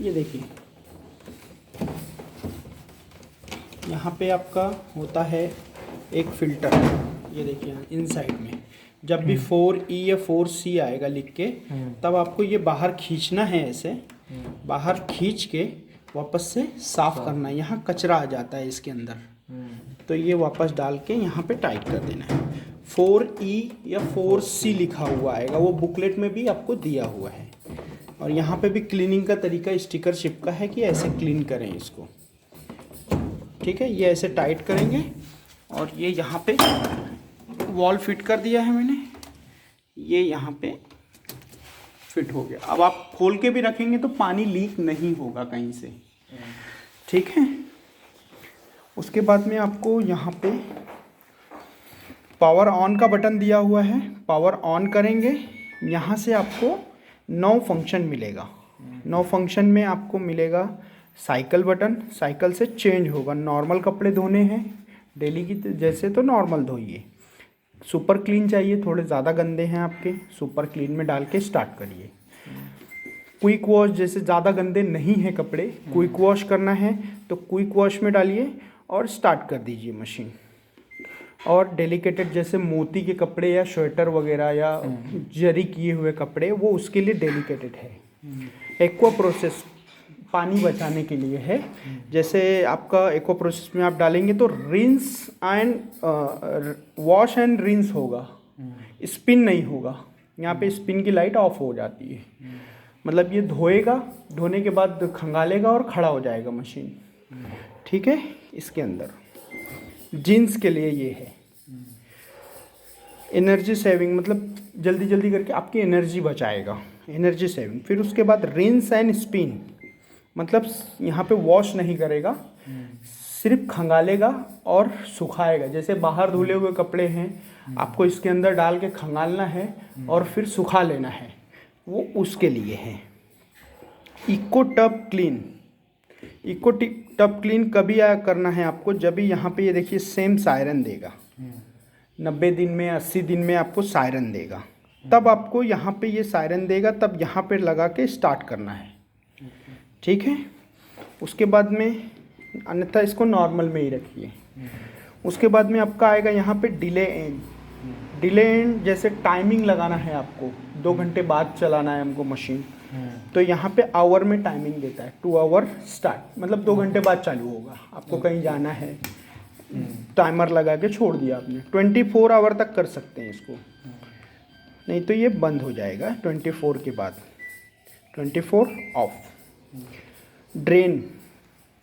ये देखिए यहाँ पे आपका होता है एक फ़िल्टर। ये देखिए इन साइड में जब भी 4E या 4C आएगा लिख के, तब आपको ये बाहर खींचना है। ऐसे बाहर खींच के वापस से साफ़ करना है। यहाँ कचरा आ जाता है इसके अंदर, तो ये वापस डाल के यहाँ पे टाइट कर देना है। 4E या 4C लिखा हुआ आएगा, वो बुकलेट में भी आपको दिया हुआ है। और यहाँ पे भी क्लीनिंग का तरीका स्टिकर चिपका है कि ऐसे क्लीन करें इसको। ठीक है, ये ऐसे टाइट करेंगे। और ये यहाँ पे वॉल फिट कर दिया है मैंने, ये यहाँ पे फिट हो गया। अब आप खोल के भी रखेंगे तो पानी लीक नहीं होगा कहीं से। ठीक है, उसके बाद में आपको यहाँ पे पावर ऑन का बटन दिया हुआ है। पावर ऑन करेंगे, यहाँ से आपको 9 फंक्शन मिलेगा। 9 फंक्शन में आपको मिलेगा साइकिल बटन, साइकिल से चेंज होगा। नॉर्मल कपड़े धोने हैं डेली की जैसे तो नॉर्मल धोइए। सुपर क्लीन चाहिए, थोड़े ज़्यादा गंदे हैं आपके, सुपर क्लीन में डाल के स्टार्ट करिए। क्विक वॉश, जैसे ज़्यादा गंदे नहीं हैं कपड़े, क्विक वॉश करना है तो क्विक वॉश में डालिए और स्टार्ट कर दीजिए मशीन। और डेलिकेटेड जैसे मोती के कपड़े या स्वेटर वगैरह या जरी किए हुए कपड़े, वो उसके लिए डेलिकेटेड है। एक्वा प्रोसेस पानी बचाने के लिए है। जैसे आपका एक्वा प्रोसेस में आप डालेंगे तो rinse and wash and rinse होगा, स्पिन नहीं होगा। यहाँ पे स्पिन की लाइट ऑफ हो जाती है, मतलब ये धोएगा, धोने के बाद खंगालेगा और खड़ा हो जाएगा मशीन। ठीक है, इसके अंदर जीन्स के लिए ये है। एनर्जी सेविंग, मतलब जल्दी जल्दी करके आपकी एनर्जी बचाएगा, एनर्जी सेविंग। फिर उसके बाद रिंस एंड स्पिन, मतलब यहाँ पे वॉश नहीं करेगा, सिर्फ खंगालेगा और सुखाएगा। जैसे बाहर धुले हुए कपड़े हैं, आपको इसके अंदर डाल के खंगालना है और फिर सुखा लेना है, वो उसके लिए है। Eco tub clean, eco tub clean कभी करना है आपको, जब भी यहाँ पे ये देखिए सेम सायरन देगा। 90 दिन में 80 दिन में आपको सायरन देगा, तब आपको यहाँ पे ये सायरन देगा, तब यहाँ पे लगा के स्टार्ट करना है। ठीक है, उसके बाद में अन्यथा इसको नॉर्मल में ही रखिए। उसके बाद में आपका आएगा यहाँ पे डिले एंड। डिले एंड जैसे टाइमिंग लगाना है आपको, 2 घंटे बाद चलाना है हमको मशीन, तो यहाँ पे आवर में टाइमिंग देता है। 2 आवर स्टार्ट, मतलब 2 घंटे बाद चालू होगा। आपको कहीं जाना है, टाइमर लगा के छोड़ दिया आपने, 24 आवर तक कर सकते हैं इसको, नहीं तो ये बंद हो जाएगा 24 के बाद। 24 ऑफ। ड्रेन,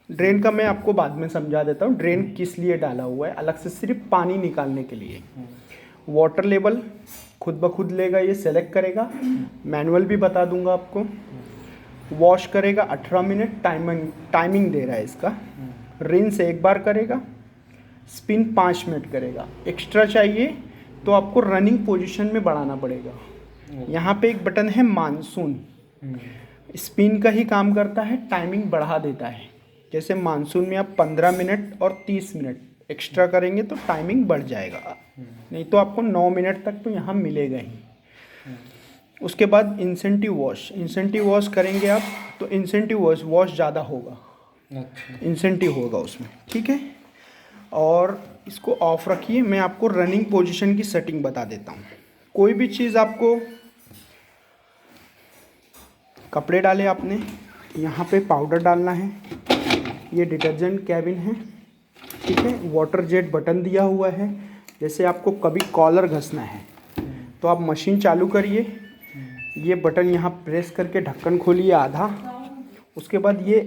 ड्रेन का मैं आपको बाद में समझा देता हूँ, ड्रेन किस लिए डाला हुआ है अलग से, सिर्फ पानी निकालने के लिए। वाटर लेवल खुद ब खुद लेगा, ये सेलेक्ट करेगा, मैनुअल भी बता दूंगा आपको। वॉश करेगा 18 मिनट, टाइमिंग दे रहा है इसका। रिंस 1 बार करेगा, स्पिन 5 मिनट करेगा। एक्स्ट्रा चाहिए तो आपको रनिंग पोजीशन में बढ़ाना पड़ेगा। यहाँ पे एक बटन है मानसून, स्पिन का ही काम करता है, टाइमिंग बढ़ा देता है। जैसे मानसून में आप 15 मिनट और 30 मिनट एक्स्ट्रा करेंगे तो टाइमिंग बढ़ जाएगा, नहीं तो आपको 9 मिनट तक तो यहाँ मिलेगा ही। उसके बाद इंसेंटिव वॉश, इंसेंटिव वॉश करेंगे आप तो इंसेंटिव वॉश ज़्यादा होगा, इंसेंटिव होगा उसमें। ठीक है, और इसको ऑफ रखिए। मैं आपको रनिंग पोजीशन की सेटिंग बता देता हूँ। कोई भी चीज़ आपको, कपड़े डाले आपने, यहाँ पे पाउडर डालना है, ये डिटर्जेंट कैबिन है। ठीक है, वाटर जेट बटन दिया हुआ है। जैसे आपको कभी कॉलर घसना है तो आप मशीन चालू करिए, ये बटन यहाँ प्रेस करके ढक्कन खोलिए आधा, उसके बाद ये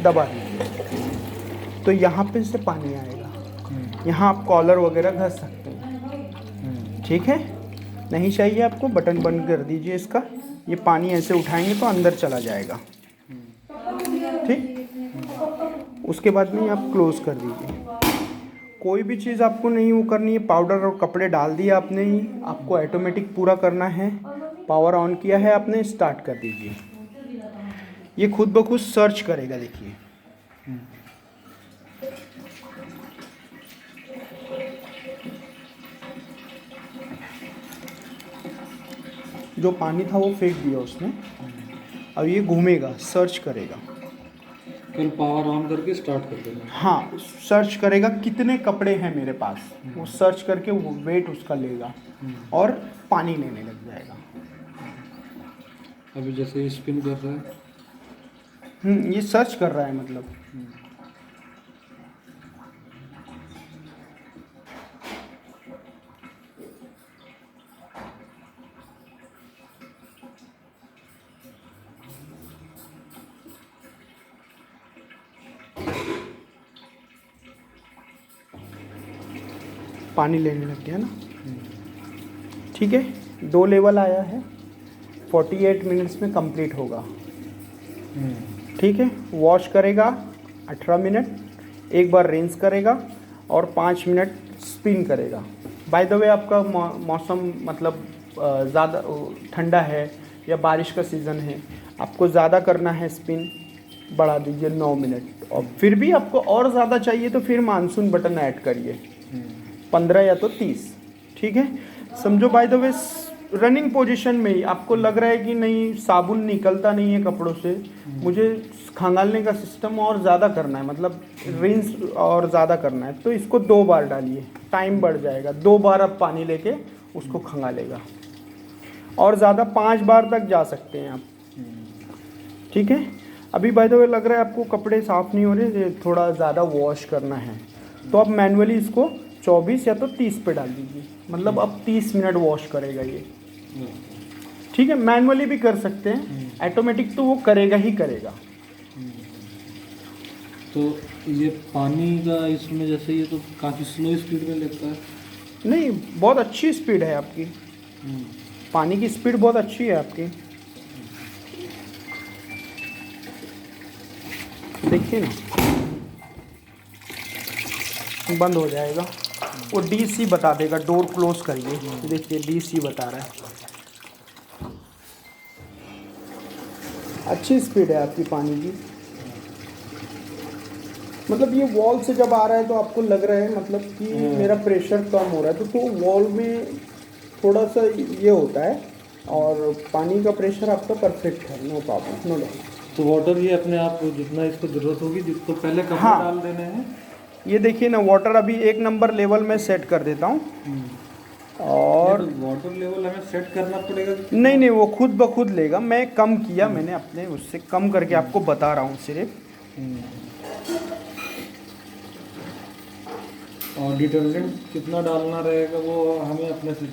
दबा दीजिए तो यहाँ पे से पानी आएगा। यहाँ आप कॉलर वगैरह घस सकते हैं। ठीक है, नहीं चाहिए आपको, बटन बंद कर दीजिए इसका। ये पानी ऐसे उठाएंगे तो अंदर चला जाएगा। ठीक, उसके बाद में आप क्लोज कर दीजिए। कोई भी चीज़ आपको नहीं वो करनी है, पाउडर और कपड़े डाल दिए आपने ही, आपको ऑटोमेटिक पूरा करना है। पावर ऑन किया है आपने, स्टार्ट कर दीजिए। ये खुद ब खुद सर्च करेगा, देखिए। जो पानी था वो फेंक दिया उसने, और ये घूमेगा, सर्च करेगा। कल पावर ऑन करके स्टार्ट कर देना। हाँ, सर्च करेगा कितने कपड़े हैं मेरे पास, वो सर्च करके वो वेट उसका लेगा और पानी लेने लग जाएगा। अभी जैसे स्पिन कर रहा है। ये सर्च कर रहा है मतलब। पानी लेने लग गया ना। ठीक है, 2 लेवल आया है, 48 मिनट्स में कंप्लीट होगा। ठीक है, वॉश करेगा 18 मिनट, एक बार रिंस करेगा और 5 मिनट स्पिन करेगा। बाय द वे आपका मौसम मतलब ज़्यादा ठंडा है या बारिश का सीज़न है, आपको ज़्यादा करना है स्पिन, बढ़ा दीजिए 9 मिनट। और फिर भी आपको और ज़्यादा चाहिए तो फिर मानसून बटन ऐड करिए, 15 या तो 30। ठीक है, समझो by the way running position में ही आपको लग रहा है कि नहीं साबुन निकलता नहीं है कपड़ों से, मुझे खंगालने का सिस्टम और ज़्यादा करना है, मतलब रिंस और ज़्यादा करना है, तो इसको 2 बार डालिए, टाइम बढ़ जाएगा। 2 बार अब पानी लेके उसको खंगालेगा और ज़्यादा 5 बार तक जा सकते हैं आप। ठीक है, अभी बाय द वे लग रहा है आपको कपड़े साफ़ नहीं हो रहे, थोड़ा ज़्यादा वॉश करना है, तो आप मैनुअली इसको 24 या तो 30 पे डाल दीजिए, मतलब अब 30 मिनट वॉश करेगा ये। ठीक है, मैनुअली भी कर सकते हैं, ऑटोमेटिक तो वो करेगा ही करेगा। तो ये पानी का इसमें जैसे ये तो काफ़ी स्लो स्पीड में लगता है। नहीं, बहुत अच्छी स्पीड है आपकी, पानी की स्पीड बहुत अच्छी है आपकी। देखिए ना, बंद हो जाएगा, वो DC बता देगा, डोर क्लोज करिए। देखिए DC बता रहा है, अच्छी स्पीड है आपकी पानी की। मतलब ये वॉल से जब आ रहा है तो आपको लग रहा है मतलब कि मेरा प्रेशर कम हो रहा है, तो वॉल में थोड़ा सा ये होता है, और पानी का प्रेशर आपका परफेक्ट है, नो प्रॉब्लम, नो डाउट। तो वाटर ये अपने आप जितना इसको ज़रूरत होगी जिसको पहले कपड़े हाँ। डाल देने हैं। ये देखिए ना, वाटर अभी 1 नंबर लेवल में सेट कर देता हूँ। और तो वाटर लेवल हमें सेट करना पड़ेगा कि नहीं नहीं, वो खुद ब खुद लेगा, मैं कम किया, मैंने अपने उससे कम करके आपको बता रहा हूँ सिर्फ। और डिटर्जेंट कितना डालना रहेगा वो हमें अपने से